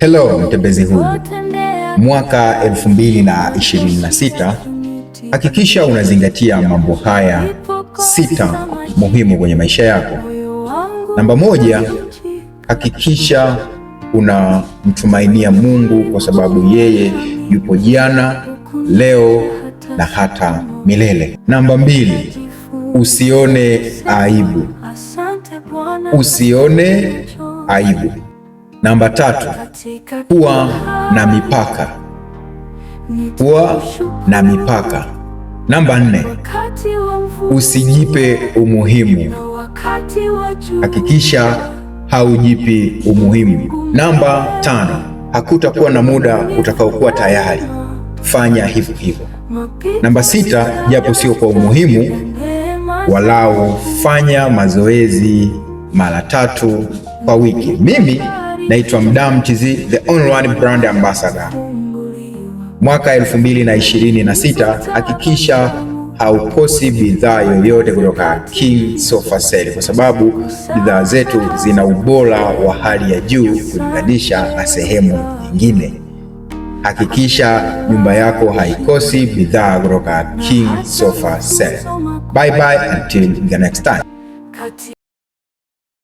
Hello mtembezi huyu, mwaka 2026, hakikisha unazingatia mambo haya 6 muhimu kwenye maisha yako. Namba 1, hakikisha unamtumainia Mungu kwa sababu yeye yupo jana, leo na hata milele. Namba 2, usione aibu. Usione aibu. Namba 3, kuwa na mipaka. Kuwa na mipaka. Namba 4, usijipe umuhimu. Hakikisha haujipi umuhimu. Namba 5, hakutakuwa na muda utakaokuwa tayari. Fanya hivyo hivyo. Namba 6, japo sio kwa umuhimu, walau fanya mazoezi mara 3 kwa wiki. Mimi naitwa Mdam TZ, the only one brand ambassador. Mwaka 2026, hakikisha haukosi bidhaa yoyote kutoka King Sofa Sale, kwa sababu bidhaa zetu zina ubora wa hali ya juu kulinganisha na sehemu nyingine. Hakikisha nyumba yako haikosi bidhaa kutoka King Sofa Sale. Bye bye until the next time.